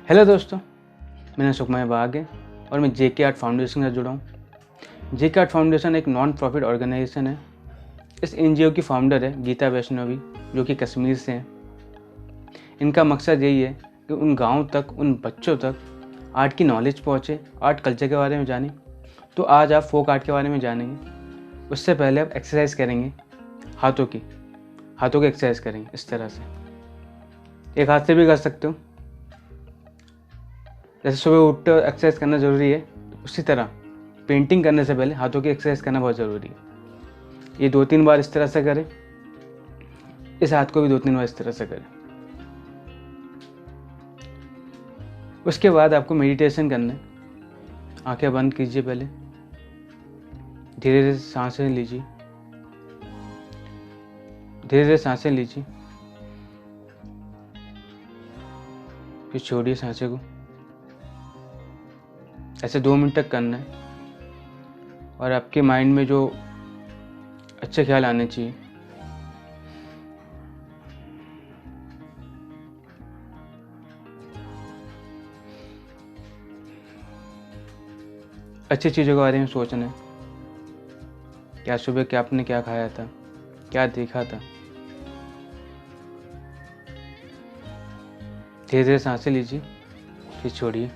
Hello दोस्तों, मेरा नाम सुखमय बाग है और मैं जेके आर्ट फाउंडेशन से जुड़ा हूँ। जेके आर्ट फाउंडेशन एक नॉन प्रॉफिट ऑर्गेनाइजेशन है। इस एनजीओ की फाउंडर है गीता वैष्णवी, जो कि कश्मीर से हैं। इनका मकसद यही है कि उन गाँव तक, उन बच्चों तक आर्ट की नॉलेज पहुँचे, आर्ट कल्चर के बारे में जाने। तो आज आप फोक आर्ट के बारे में जानेंगे। उससे पहले आप एक्सरसाइज करेंगे, हाथों की एक्सरसाइज करेंगे। इस तरह से एक हाथ से भी कर सकते हो। जैसे सुबह उठते हो एक्सरसाइज करना ज़रूरी है, तो उसी तरह पेंटिंग करने से पहले हाथों की एक्सरसाइज करना बहुत ज़रूरी है। ये 2-3 बार इस तरह से करें, इस हाथ को भी 2-3 बार इस तरह से करें। उसके बाद आपको मेडिटेशन करना है। आंखें बंद कीजिए, पहले धीरे धीरे सांसें लीजिए, धीरे धीरे सांसें लीजिए, फिर छोड़िए सांसें को। ऐसे 2 मिनट तक करना है और आपके माइंड में जो अच्छे ख्याल आने चाहिए, अच्छी चीज़ों के बारे में सोचना है। क्या सुबह क्या आपने क्या खाया था, क्या देखा था। धीरे धीरे सांसें लीजिए, फिर छोड़िए।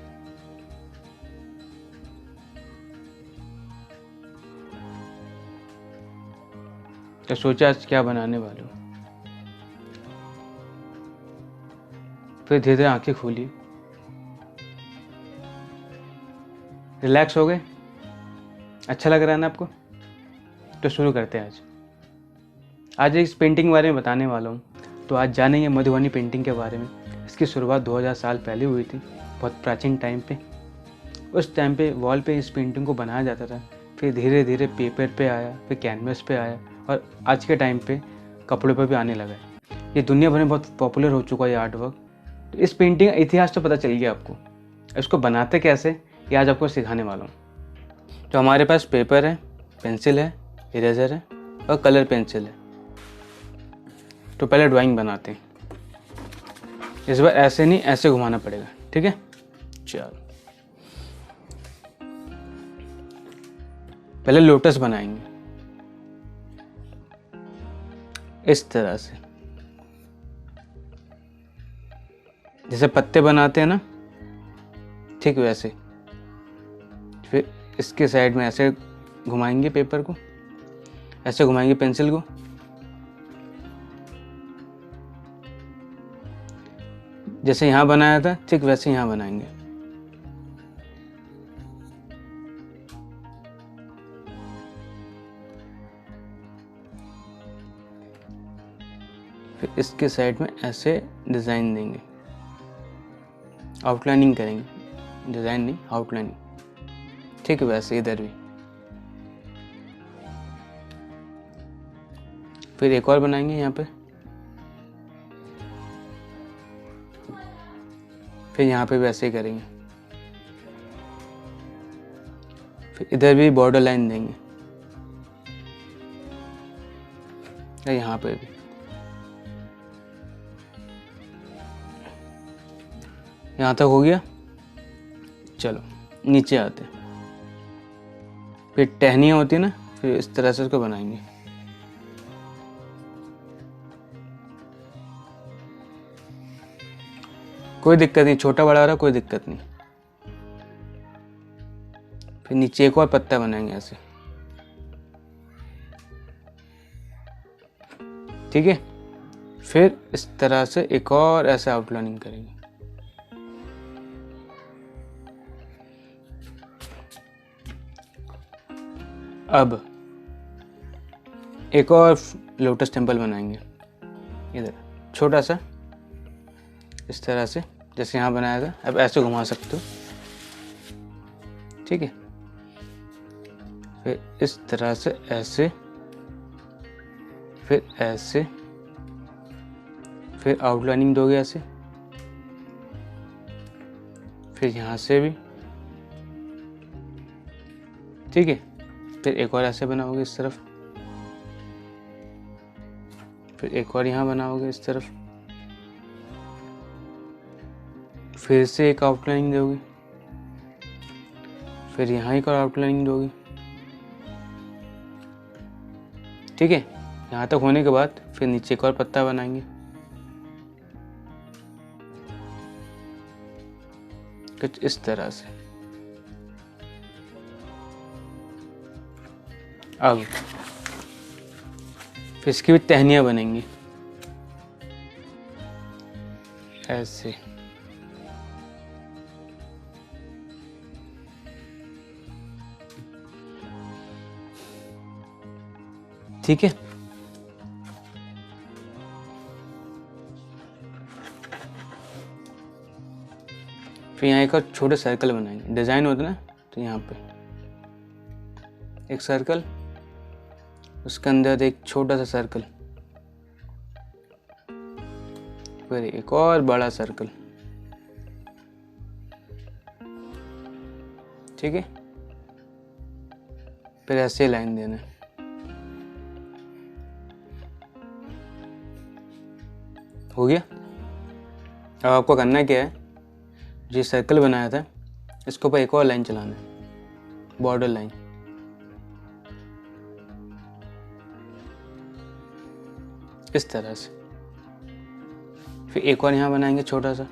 तो सोचा आज क्या बनाने वाले हो। फिर धीरे धीरे आंखें खोलिए। रिलैक्स हो गए? अच्छा लग रहा है ना आपको? तो शुरू करते हैं। आज इस पेंटिंग के बारे में बताने वाला हूँ। तो आज जानेंगे मधुबनी पेंटिंग के बारे में। इसकी शुरुआत 2000 साल पहले हुई थी, बहुत प्राचीन टाइम पे। उस टाइम पे वॉल पे इस पेंटिंग को बनाया जाता था। फिर धीरे धीरे पेपर पे आया, फिर कैनवस पे आया और आज के टाइम पे कपड़े पर भी आने लगा है। ये दुनिया भर में बहुत पॉपुलर हो चुका है ये आर्ट वर्क। तो इस पेंटिंग का इतिहास तो पता चल गया आपको। इसको बनाते कैसे, ये आज आपको सिखाने वाला हूँ। तो हमारे पास पेपर है, पेंसिल है, इरेजर है और कलर पेंसिल है। तो पहले ड्राइंग बनाते हैं। इस बार ऐसे नहीं, ऐसे घुमाना पड़ेगा, ठीक है? चलो, पहले लोटस बनाएंगे इस तरह से, जैसे पत्ते बनाते हैं ना, ठीक वैसे। फिर इसके साइड में ऐसे घुमाएंगे पेपर को, ऐसे घुमाएंगे पेंसिल को, जैसे यहाँ बनाया था ठीक वैसे यहाँ बनाएंगे। फिर इसके साइड में ऐसे डिज़ाइन देंगे, आउटलाइनिंग करेंगे, डिज़ाइन नहीं आउटलाइनिंग, ठीक वैसे इधर भी। फिर एक और बनाएंगे यहाँ पे, फिर यहाँ पे भी ऐसे ही करेंगे। फिर इधर भी बॉर्डर लाइन देंगे, यहाँ पे भी। यहाँ तक हो गया। चलो नीचे आते हैं। फिर टहनियाँ होती है ना, फिर इस तरह से उसको बनाएंगे। कोई दिक्कत नहीं, छोटा बड़ा हो रहा कोई दिक्कत नहीं। फिर नीचे एक और पत्ता बनाएंगे ऐसे, ठीक है? फिर इस तरह से एक और ऐसे आउटलाइनिंग करेंगे। अब एक और लोटस टेम्पल बनाएंगे इधर, छोटा सा, इस तरह से जैसे यहाँ बनाया था। अब ऐसे घुमा सकते हो, ठीक है? फिर इस तरह से ऐसे, फिर ऐसे, फिर आउटलाइनिंग दोगे ऐसे, फिर यहाँ से भी, ठीक है? फिर एक और ऐसे बनाओगे इस तरफ, फिर एक और यहाँ बनाओगे इस तरफ, फिर से एक आउटलाइन दोगे, फिर यहाँ एक और आउटलाइन दोगे। ठीक है, यहाँ तक होने के बाद फिर नीचे एक और पत्ता बनाएंगे कुछ इस तरह से। अब फिर इसकी भी टहनियाँ बनेंगी ऐसे। ठीक है, फिर यहाँ एक और छोटे सर्कल बनाएंगे। डिजाइन होता है ना, तो यहाँ पे एक सर्कल, उसके अंदर एक छोटा सा सर्कल, फिर एक और बड़ा सर्कल। ठीक है, फिर ऐसे लाइन देना है। हो गया। अब आपको करना क्या है, जो सर्कल बनाया था इसके ऊपर एक और लाइन चलाना है, बॉर्डर लाइन। इस तरह से। फिर एक और यहाँ बनाएंगे छोटा सा,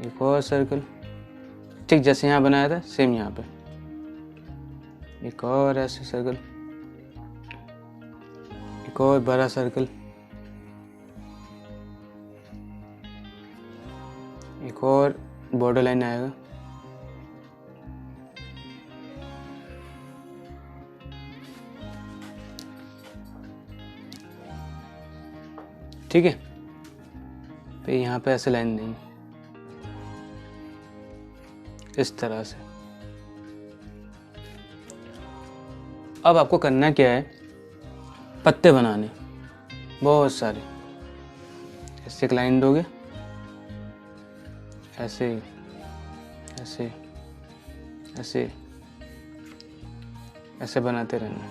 एक और सर्कल, ठीक जैसे यहाँ बनाया था सेम यहाँ पे एक और ऐसे सर्कल, एक और बड़ा सर्कल, एक और बॉर्डर लाइन आएगा। ठीक है, फिर यहाँ पे ऐसे लाइन देंगे इस तरह से। अब आपको करना क्या है, पत्ते बनाने बहुत सारे। ऐसे एक लाइन दोगे, ऐसे ऐसे ऐसे ऐसे बनाते रहना।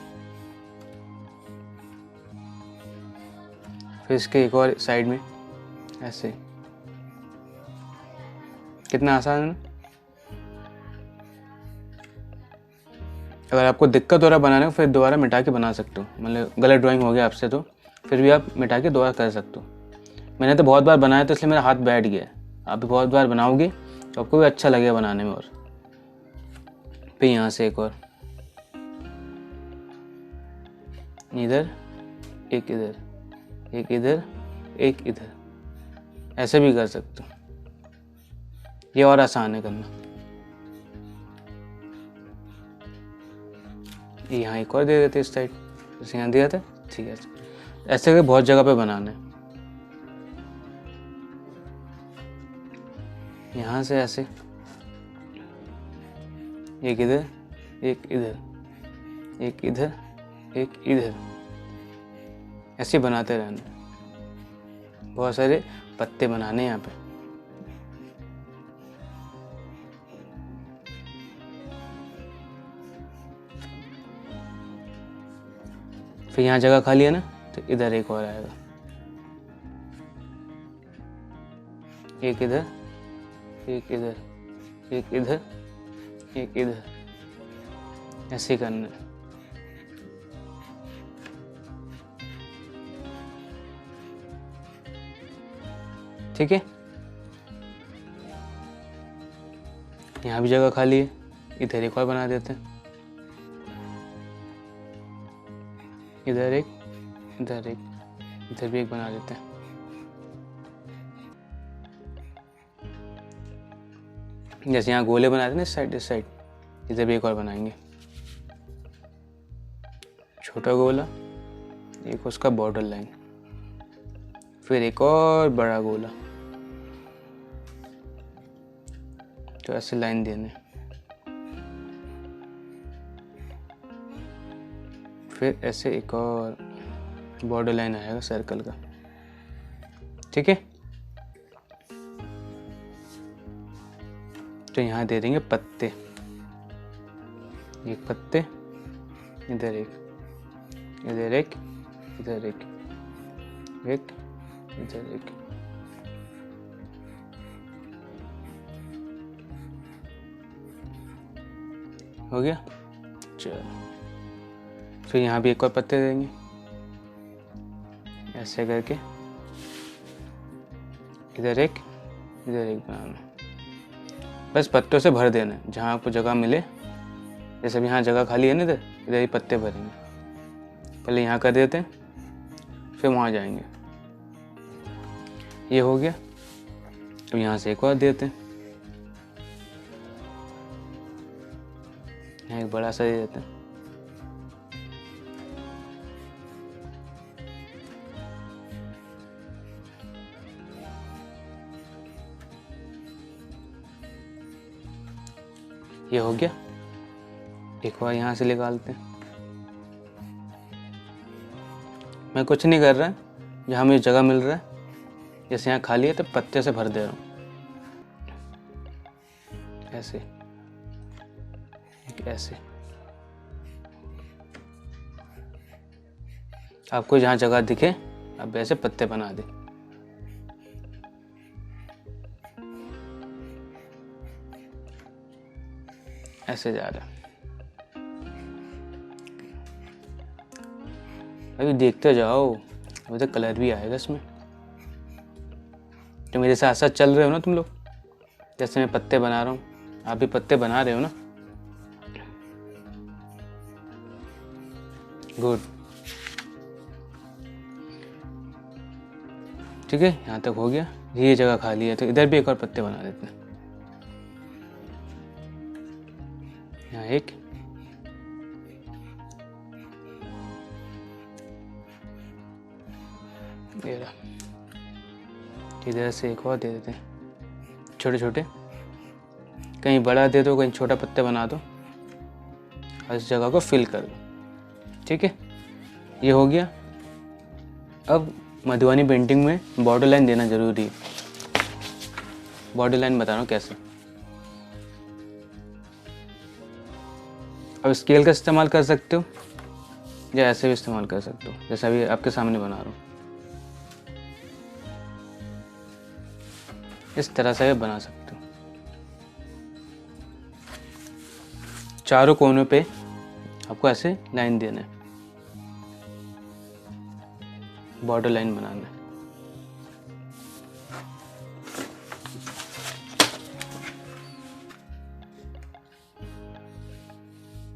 फिर इसके एक और साइड में ऐसे। कितना आसान है ना। अगर आपको दिक्कत हो रहा है बनाने को, फिर दोबारा मिटा के बना सकते हो। मतलब गलत ड्राइंग हो गया आपसे तो फिर भी आप मिटा के दोबारा कर सकते हो। मैंने तो बहुत बार बनाया तो इसलिए मेरा हाथ बैठ गया। आप भी बहुत बार बनाओगे तो आपको भी अच्छा लगेगा बनाने में। और फिर यहाँ से एक और, इधर एक, इधर एक, इधर एक, इधर ऐसे भी कर सकते हो। ये और आसान है करना। यहाँ एक और दे देते इस साइड, जैसे यहाँ दिया था। ठीक है, ऐसे करके बहुत जगह पे बनाना है। यहाँ से ऐसे एक इधर, एक इधर, एक इधर, एक इधर, ऐसे बनाते रहना। बहुत सारे पत्ते बनाने यहाँ पे। फिर यहाँ जगह खाली है ना, तो इधर एक और आएगा, एक इधर, एक इधर, एक इधर, एक इधर, ऐसे करना है। ठीक है, यहाँ भी जगह खाली है, इधर एक और बना देते हैं। इधर एक, इधर एक, इधर भी एक बना देते हैं। जैसे यहाँ गोले बनाते हैं ना, इस साइड इधर भी एक और बनाएंगे। छोटा गोला, एक उसका बॉर्डर लाइन, फिर एक और बड़ा गोला, तो ऐसे लाइन देने। फिर ऐसे एक और बॉर्डर लाइन आएगा सर्कल का। ठीक है, तो यहाँ दे देंगे पत्ते। एक पत्ते, इधर एक, इधर एक, इधर एक, एक, इधर एक, हो गया। चलो फिर यहाँ भी एक और पत्ते देंगे ऐसे करके, इधर एक बनाना। बस पत्तों से भर देना है जहाँ आपको जगह मिले। जैसे अभी यहाँ जगह खाली है ना, इधर ही पत्ते भरेंगे। पहले यहाँ कर देते हैं, फिर वहाँ जाएंगे। ये हो गया। तो यहाँ से एक और देते हैं, यहाँ एक बड़ा सा दे देते हैं। ये हो गया। एक और यहाँ से निकालते हैं। मैं कुछ नहीं कर रहा, जहाँ मुझे जगह मिल रहा है, जैसे यहाँ खाली है तो पत्ते से भर दे रहा हूँ ऐसे, एक ऐसे। आपको जहाँ जगह दिखे आप वैसे पत्ते बना दे। ऐसे जा रहा है। अभी देखते जाओ, अभी तो कलर भी आएगा इसमें। तो मेरे साथ साथ चल रहे हो ना तुम लोग, जैसे मैं पत्ते बना रहा हूँ आप भी पत्ते बना रहे हो ना। गुड, ठीक है। यहाँ तक हो गया। ये जगह खाली है तो इधर भी एक और पत्ते बना देते हैं। यहाँ एक, इधर से एक और दे देते हैं छोटे छोटे। कहीं बड़ा दे दो, कहीं छोटा पत्ते बना दो और इस जगह को फिल कर दो। ठीक है, ये हो गया। अब मधुबनी पेंटिंग में बॉर्डर लाइन देना जरूरी है। बॉर्डर लाइन बता रहा हूँ कैसे। अब स्केल का इस्तेमाल कर सकते हो या ऐसे भी इस्तेमाल कर सकते हो, जैसा अभी आपके सामने बना रहा हूँ। इस तरह से भी बना सकते हो। चारों कोनों पे आपको ऐसे लाइन देना है, बॉर्डर लाइन बनाना है।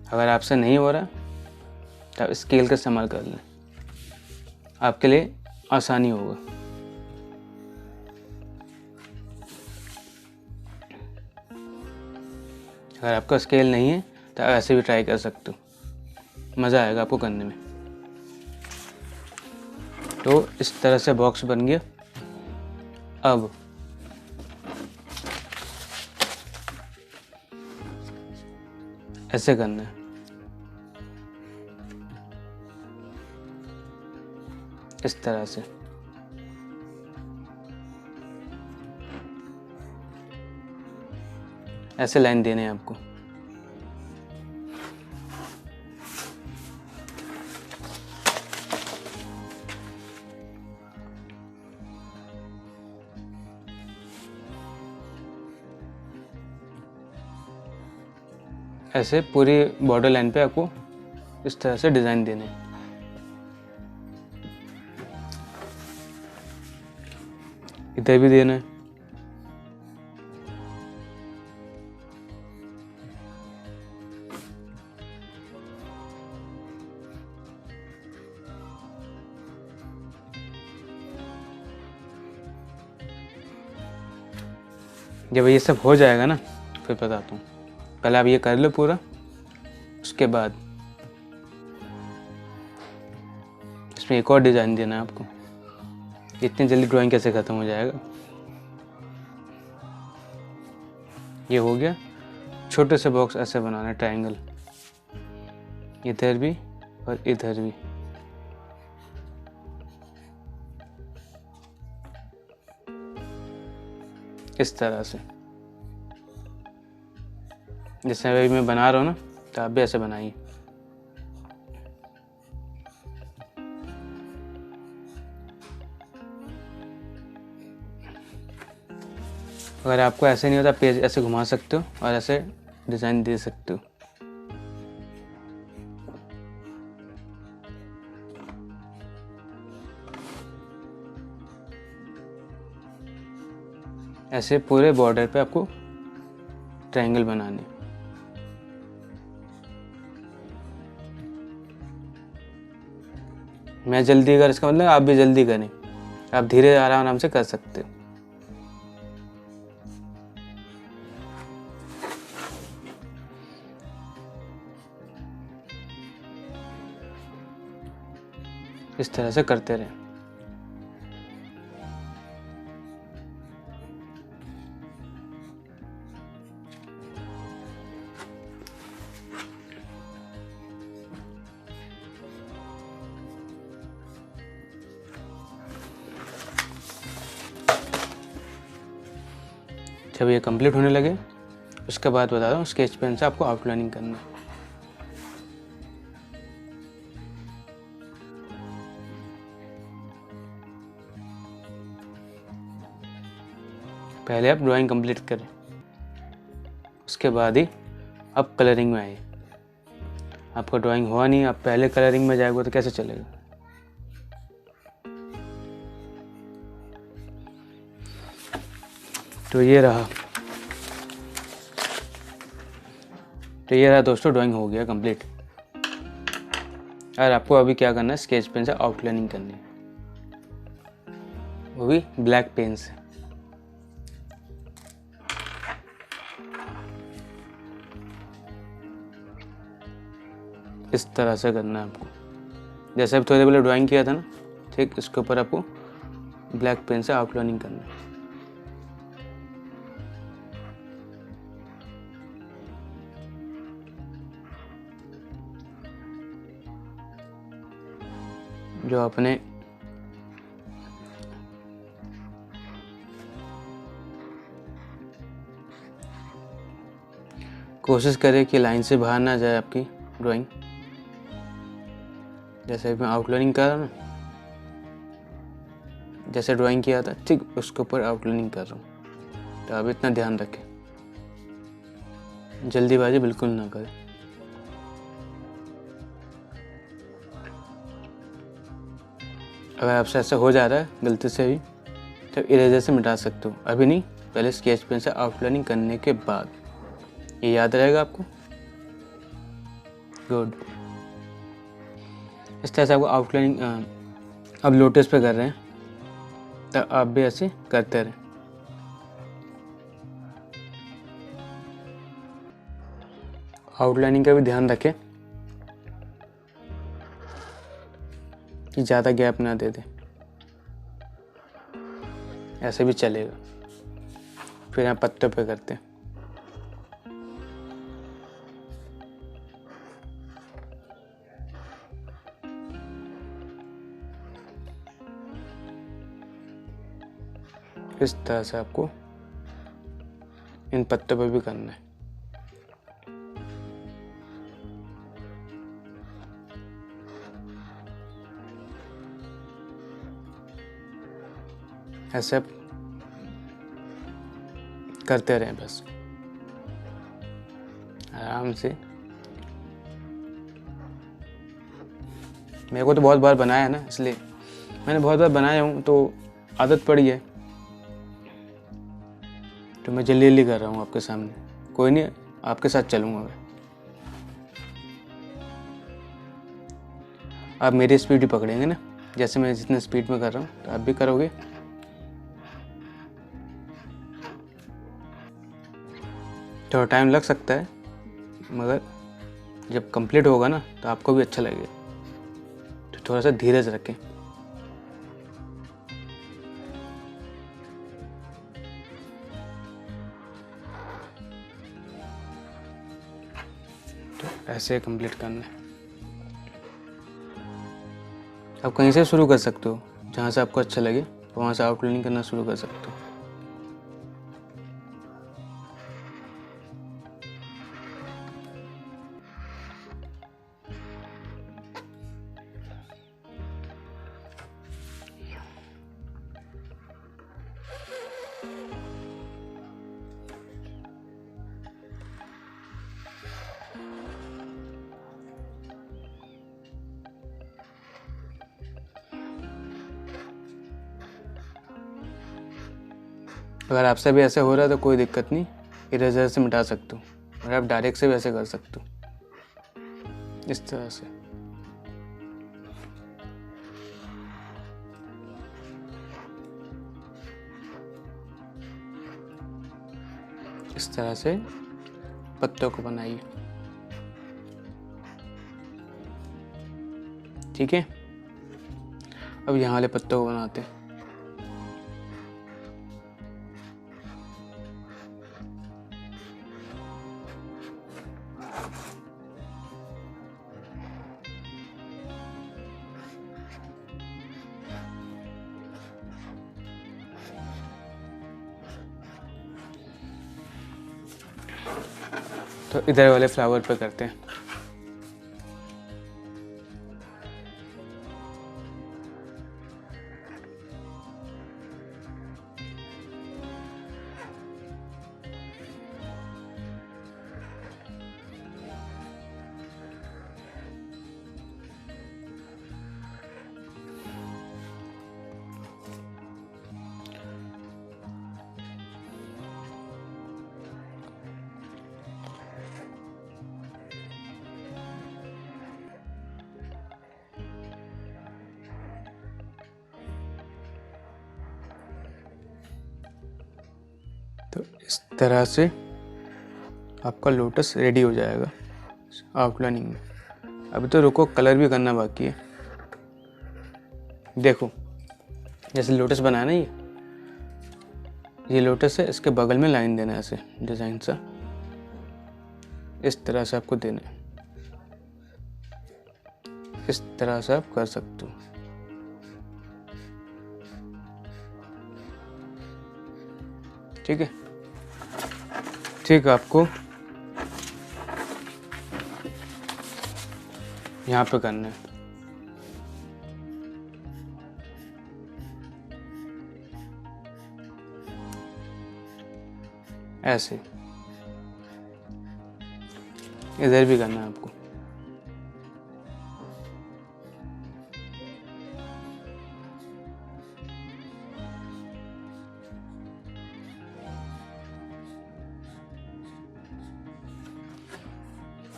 अगर आपसे नहीं हो रहा तो आप स्केल का इस्तेमाल कर लें, आपके लिए आसानी होगा। अगर आपका स्केल नहीं है तो आप ऐसे भी ट्राई कर सकते हो, मज़ा आएगा आपको करने में। तो इस तरह से बॉक्स बन गया। अब ऐसे करना है, इस तरह से। ऐसे लाइन देने हैं आपको। ऐसे पूरी बॉर्डर लाइन पे आपको इस तरह से डिज़ाइन देने हैं। इधर भी देना है। जब ये सब हो जाएगा ना फिर बताता हूँ। पहले आप ये कर लो पूरा, उसके बाद इसमें एक और डिज़ाइन देना है आपको। इतनी जल्दी ड्राइंग कैसे ख़त्म हो जाएगा। ये हो गया। छोटे से बॉक्स ऐसे बनाना है, ट्रायंगल, इधर भी और इधर भी। इस तरह से जैसे अभी मैं बना रहा हूँ ना, तो आप भी ऐसे बनाइए। अगर आपको ऐसे नहीं होता, पेज ऐसे घुमा सकते हो और ऐसे डिज़ाइन दे सकते हो। ऐसे पूरे बॉर्डर पे आपको ट्रायंगल बनाने। मैं जल्दी कर, इसका मतलब आप भी जल्दी करें, आप धीरे आराम आराम से कर सकते हो। इस तरह से करते रहें। जब ये कंप्लीट होने लगे उसके बाद बता रहा हूँ, स्केच पेन से आपको आउटलाइनिंग करना है। पहले आप ड्राइंग कंप्लीट करें, उसके बाद ही आप कलरिंग में आए। आपका ड्राइंग हुआ नहीं, आप पहले कलरिंग में जाएगा तो कैसे चलेगा। तो ये रहा दोस्तों, ड्राइंग हो गया कंप्लीट। और आपको अभी क्या करना है, स्केच पेन से आउटलाइनिंग करनी है, वो भी ब्लैक पेन से। इस तरह से करना है आपको, जैसे अभी थोड़ी देर पहले ड्राइंग किया था ना, ठीक इसके ऊपर आपको ब्लैक पेन से आउटलाइनिंग करना है। जो आपने कोशिश करें कि लाइन से बाहर ना जाए आपकी ड्राइंग। जैसे मैं आउटलाइनिंग कर रहा हूँ ना, जैसे ड्राइंग किया था ठीक उसके ऊपर आउटलाइनिंग कर रहा हूँ। तो आप इतना ध्यान रखें, जल्दीबाजी बिल्कुल ना करें। अगर आपसे ऐसा हो जा रहा है गलती से भी, तो इरेजर से मिटा सकते हो, अभी नहीं, पहले स्केच पेन से आउटलाइनिंग करने के बाद। ये याद रहेगा आपको। गुड। इस तरह से आपको आउटलाइनिंग अब लोटस पे कर रहे हैं, तो आप भी ऐसे करते रहें। आउटलाइनिंग का भी ध्यान रखें कि ज़्यादा गैप ना दे दे, ऐसे भी चलेगा। फिर यहाँ पत्तों पे करते हैं। इस तरह से आपको इन पत्तों पे भी करना है। ऐसे आप करते रहें बस आराम से। मेरे को तो बहुत बार बनाया है ना, इसलिए मैंने बहुत बार बनाया हूँ, तो आदत पड़ी है, तो मैं जल्दी जल्दी कर रहा हूँ आपके सामने। कोई नहीं, आपके साथ चलूँगा मैं। आप मेरी स्पीड ही पकड़ेंगे ना, जैसे मैं जितने स्पीड में कर रहा हूँ तो आप भी करोगे। थोड़ा टाइम लग सकता है, मगर जब कंप्लीट होगा ना तो आपको भी अच्छा लगेगा। तो थोड़ा सा धीरज रखें। तो ऐसे कंप्लीट करना है। आप कहीं से शुरू कर सकते हो, जहाँ से आपको अच्छा लगे वहाँ से आउटलाइनिंग करना शुरू कर सकते हो। अगर आपसे भी ऐसे हो रहा है तो कोई दिक्कत नहीं, इरेजर से मिटा सकते हो, और आप डायरेक्ट से भी ऐसे कर सकते हो, इस तरह से। इस तरह से पत्तों को बनाइए, ठीक है। अब यहाँ वाले पत्तों को बनाते हैं। तो इधर वाले फ्लावर पे करते हैं। तो इस तरह से आपका लोटस रेडी हो जाएगा आउटलाइनिंग में। अभी तो रुको, कलर भी करना बाकी है। देखो, जैसे लोटस बनाया ना, ये लोटस है, इसके बगल में लाइन देना है ऐसे डिज़ाइन सा, इस तरह से आपको देना है। इस तरह से आप कर सकते हो, ठीक है। ठीक, आपको यहाँ पे करना है। ऐसे इधर भी करना है आपको।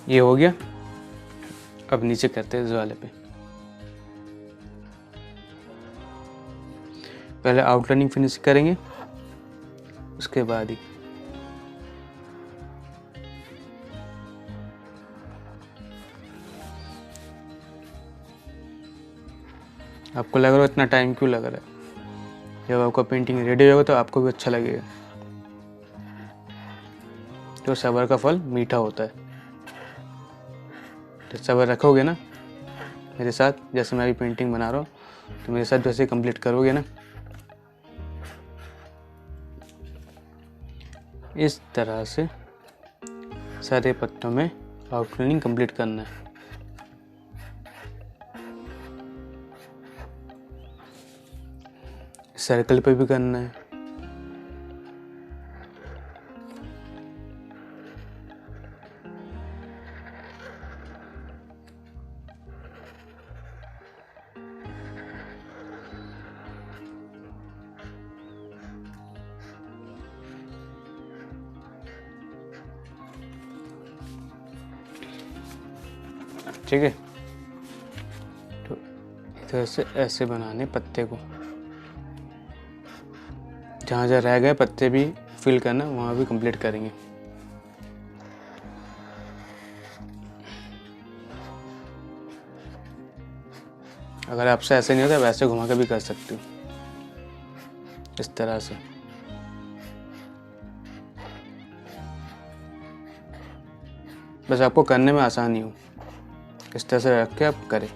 ये हो गया। अब नीचे करते हैं इस वाले पे। पहले आउटलाइनिंग फिनिश करेंगे, उसके बाद ही आपको लग रहा है इतना टाइम क्यों लग रहा है। जब आपका पेंटिंग रेडी होगा तो आपको भी अच्छा लगेगा। तो सब्र का फल मीठा होता है। तो सब्र रखोगे ना मेरे साथ, जैसे मैं अभी पेंटिंग बना रहा हूँ, तो मेरे साथ जैसे कंप्लीट करोगे ना, इस तरह से सारे पत्तों में आउटलाइनिंग कंप्लीट करना है। सर्कल पे भी करना है। ठीक है, तो इधर से ऐसे बनाने पत्ते को, जहाँ जहाँ रह गए पत्ते भी फिल करना, वहाँ भी कंप्लीट करेंगे। अगर आपसे ऐसे नहीं होता वैसे घुमा के भी कर सकते हो, इस तरह से। बस आपको करने में आसानी हो, इस तरह से रख के आप करें।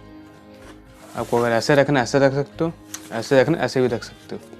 आपको अगर ऐसे रखना ऐसे रख सकते हो, ऐसे रखना ऐसे भी रख सकते हो।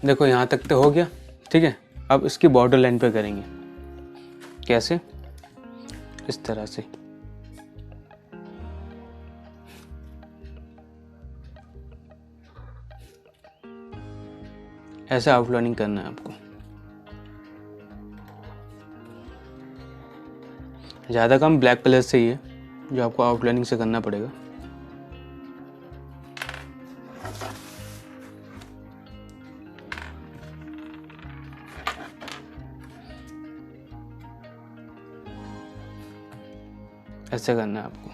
देखो यहाँ तक तो हो गया, ठीक है। अब इसकी बॉर्डर लाइन पे करेंगे। कैसे? इस तरह से। ऐसा आउटलाइनिंग करना है आपको। ज़्यादा कम ब्लैक कलर से ही है जो आपको आउटलाइनिंग से करना पड़ेगा। ऐसे करना है आपको।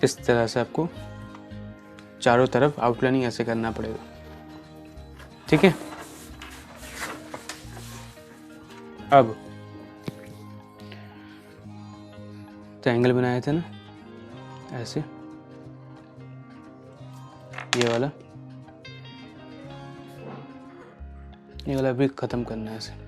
इस तरह से आपको चारों तरफ आउटलाइनिंग ऐसे करना पड़ेगा, ठीक है। अब ट्रायंगल बनाए थे ना ऐसे, ये वाला भी ख़त्म करना है ऐसे।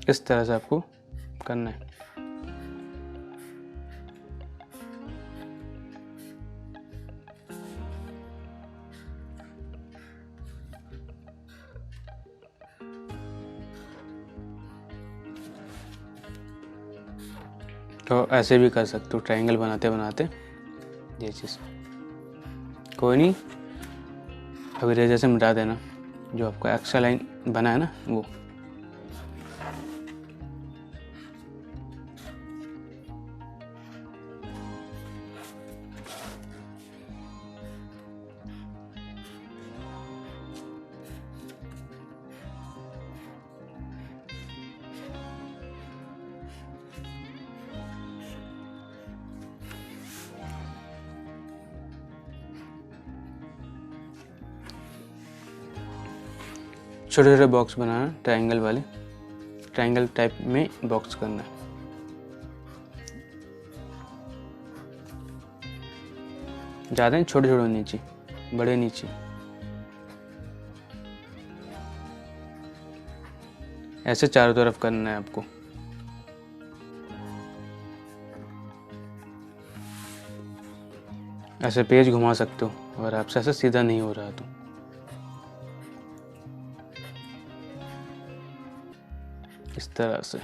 इस तरह से आपको करना है। तो ऐसे भी कर सकते हो, ट्रायंगल बनाते बनाते ये चीज़। कोई नहीं, अभी इरेजर से मिटा देना जो आपका एक्स्ट्रा लाइन बना है ना वो। छोटे छोटे बॉक्स बनाना, ट्रायंगल वाले, ट्रायंगल टाइप में बॉक्स करना है। ज़्यादा नहीं, छोटे छोटे नीचे, बड़े नीचे। ऐसे चारों तरफ करना है आपको। ऐसे पेज घुमा सकते हो अगर आपसे ऐसे सीधा नहीं हो रहा तो। इस तरह से।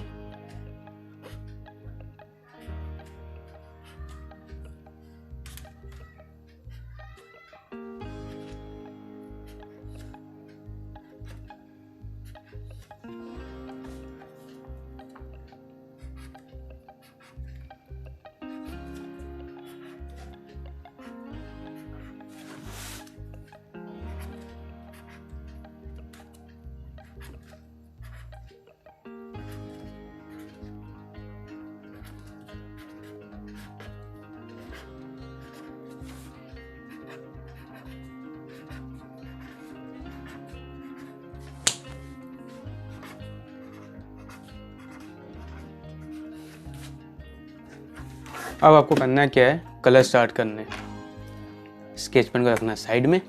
अब आपको करना क्या है, कलर स्टार्ट करने हैं। स्केच पेन को रखना है साइड में।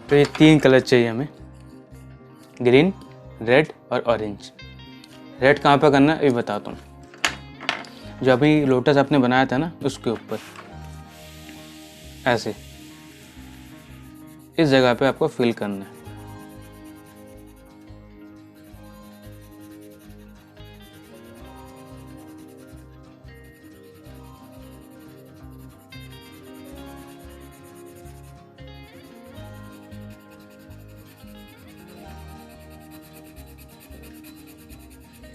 तो ये 3 कलर चाहिए हमें, ग्रीन, रेड और ऑरेंज। रेड कहाँ पर करना है ये बताता हूँ। जो अभी लोटस आपने बनाया था ना उसके ऊपर ऐसे इस जगह पे आपको फिल करना है।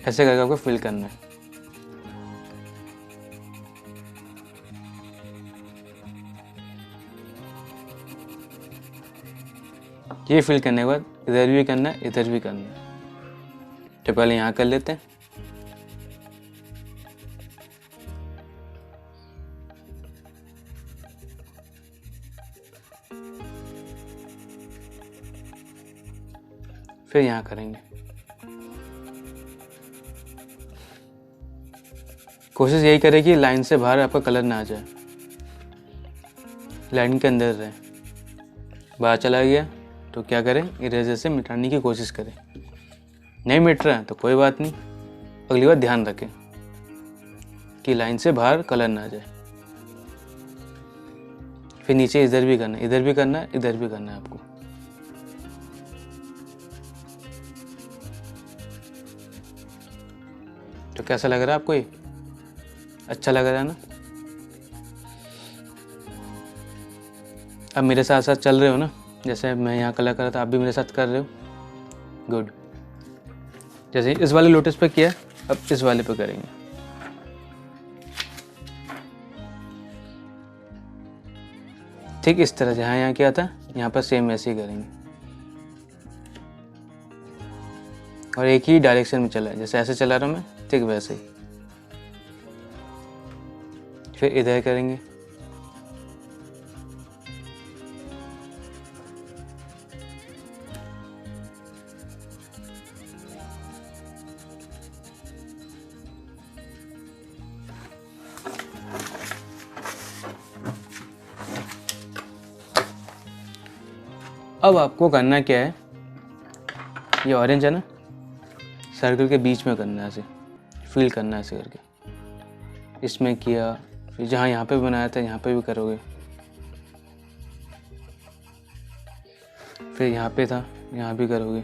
ऐसे करके आपको फिल करना है। ये फिल करने के बाद इधर भी करना है, इधर भी करना है। तो पहले यहाँ कर लेते हैं। फिर यहाँ करेंगे। कोशिश यही करें कि लाइन से बाहर आपका कलर ना आ जाए, लाइन के अंदर रहे। बाहर चला गया तो क्या करें, इरेजर से मिटाने की कोशिश करें। नहीं मिट रहा है तो कोई बात नहीं, अगली बार ध्यान रखें कि लाइन से बाहर कलर ना आ जाए। फिर नीचे इधर भी करना है, इधर भी करना है, इधर भी करना है आपको। तो कैसा लग रहा है आपको? ये अच्छा लग रहा है ना? अब मेरे साथ साथ चल रहे हो ना, जैसे मैं यहाँ कलर कर रहा था, आप भी मेरे साथ कर रहे हो। गुड। जैसे इस वाले लोटस पे किया, अब इस वाले पे करेंगे। ठीक इस तरह, जहाँ यहाँ किया था यहाँ पर सेम ऐसे ही करेंगे। और एक ही डायरेक्शन में चला है, जैसे ऐसे चला रहा हूँ मैं, ठीक वैसे ही। फिर इधर करेंगे। अब आपको करना क्या है, ये ऑरेंज है ना, सर्कल के बीच में करना है, ऐसे फील करना है ऐसे करके। इसमें किया, फिर जहाँ यहाँ पे बनाया था यहाँ पे भी करोगे। फिर यहाँ पे था, यहाँ भी करोगे।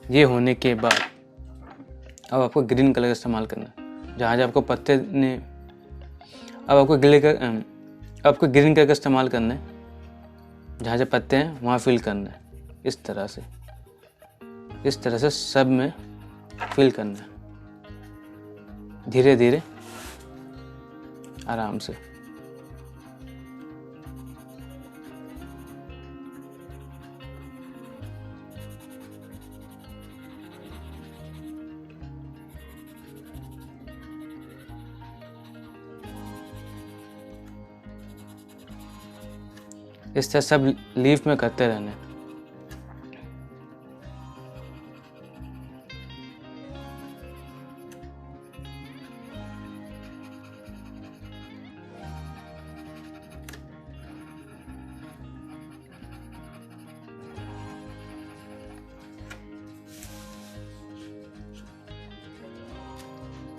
ये होने के बाद अब आपको ग्रीन कलर का इस्तेमाल करना है। जहाँ जहाँ आपको पत्ते ने, अब आपको ग्रीन कलर का इस्तेमाल करना है। जहाँ जहाँ पत्ते हैं वहाँ फिल करना है, इस तरह से सब में फिल करना है, धीरे धीरे आराम से। इस तरह सब लीफ में करते रहना है।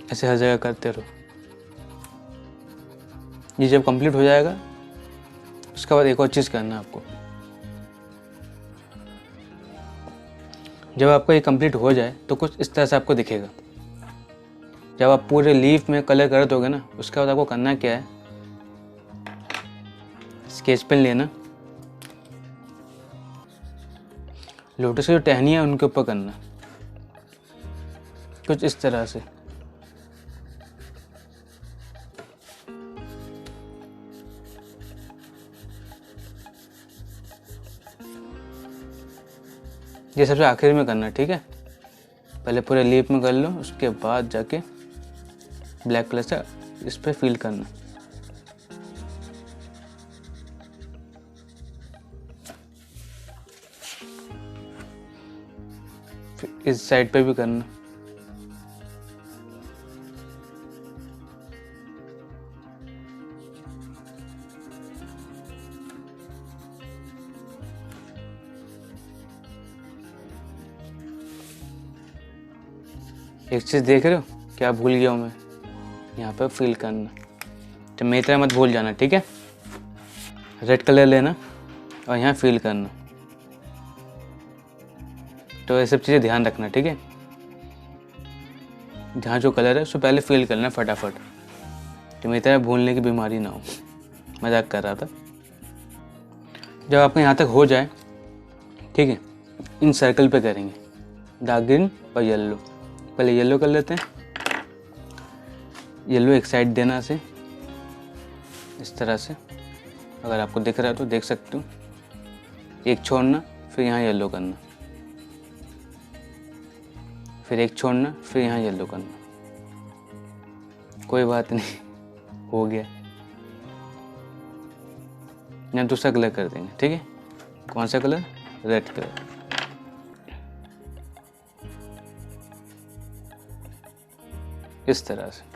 ऐसे हर जगह करते रहो। ये जब कंप्लीट हो जाएगा उसके बाद एक और चीज़ करना है आपको। जब आपका ये कंप्लीट हो जाए तो कुछ इस तरह से आपको दिखेगा। जब आप पूरे लीफ में कलर कर दोगे ना, उसके बाद आपको करना क्या है, स्केच पेन लेना, लोटस की जो टहनियाँ है उनके ऊपर करना, कुछ इस तरह से। ये सबसे आखिर में करना है, ठीक है। पहले पूरे लीफ में कर लो, उसके बाद जाके ब्लैक कलर से इस पर फिल करना। फिर इस साइड पे भी करना। एक चीज़ देख रहे हो, क्या भूल गया हूँ मैं, यहाँ पर फिल करना। तो मेरी तरह मत भूल जाना, ठीक है। रेड कलर लेना और यहाँ फिल करना। तो ये सब चीज़ें ध्यान रखना, ठीक है। जहाँ जो कलर है उसको पहले फिल करना फटाफट, तो मेरी तरह भूलने की बीमारी ना हो। मजाक कर रहा था। जब आपका यहाँ तक हो जाए, ठीक है, इन सर्कल पे करेंगे, डार्क ग्रीन और येलो। पहले येलो कर लेते हैं। येलो एक साइड देना से, इस तरह से अगर आपको दिख रहा है तो देख सकते हो। एक छोड़ना, फिर यहाँ येलो करना, फिर एक छोड़ना, फिर यहाँ येलो करना। कोई बात नहीं, हो गया। यहाँ दूसरा कलर कर देंगे, ठीक है। कौन सा कलर? Red colour. इस तरह से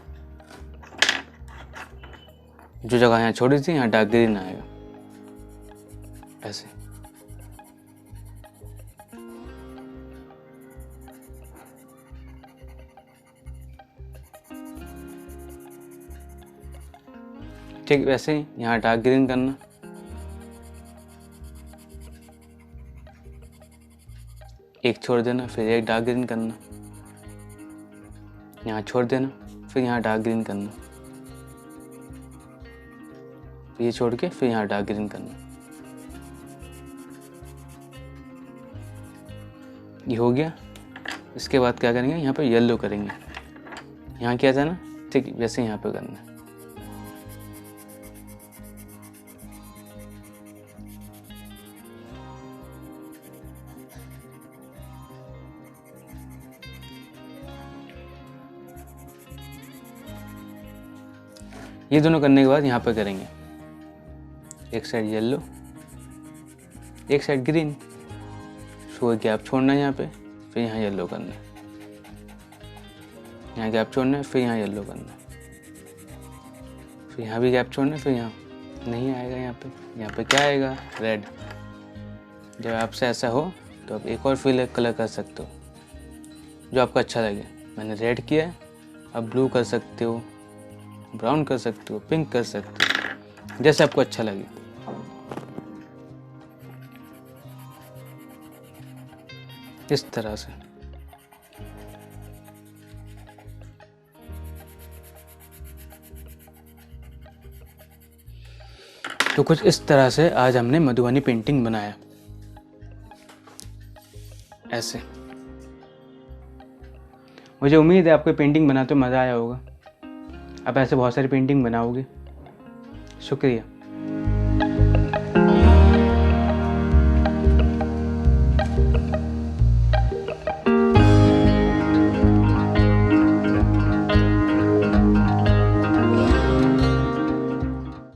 जो जगह यहाँ छोड़ी थी यहाँ डार्क ग्रीन आएगा, ऐसे। ठीक वैसे ही यहाँ डार्क ग्रीन करना, एक छोड़ देना, फिर एक डार्क ग्रीन करना, यहाँ छोड़ देना, फिर यहाँ डार्क ग्रीन करना, ये छोड़ के फिर यहाँ डार्क ग्रीन करना। ये हो गया। इसके बाद क्या करेंगे, यहाँ पे येलो करेंगे। यहाँ क्या था ना, ठीक वैसे यहाँ पे करना है। ये दोनों करने के बाद यहाँ पे करेंगे एक साइड येलो, एक साइड ग्रीन। सो गैप छोड़ना है यहाँ पे, फिर यहाँ येलो करना है, यहाँ गैप छोड़ना है, फिर यहाँ येलो करना है, फिर यहाँ भी गैप छोड़ना है, फिर यहाँ नहीं आएगा। यहाँ पे क्या आएगा? रेड। जब आपसे ऐसा हो तो आप एक और फिल कलर कर सकते हो जो आपको अच्छा लगे। मैंने रेड किया है, आप ब्लू कर सकते हो, ब्राउन कर सकते हो, पिंक कर सकते हो, जैसे आपको अच्छा लगे। इस तरह से तो कुछ इस तरह से आज हमने मधुबनी पेंटिंग बनाया, ऐसे। मुझे उम्मीद है आपको पेंटिंग बनाते हुए मज़ा आया होगा। आप ऐसे बहुत सारी पेंटिंग बनाओगे। शुक्रिया।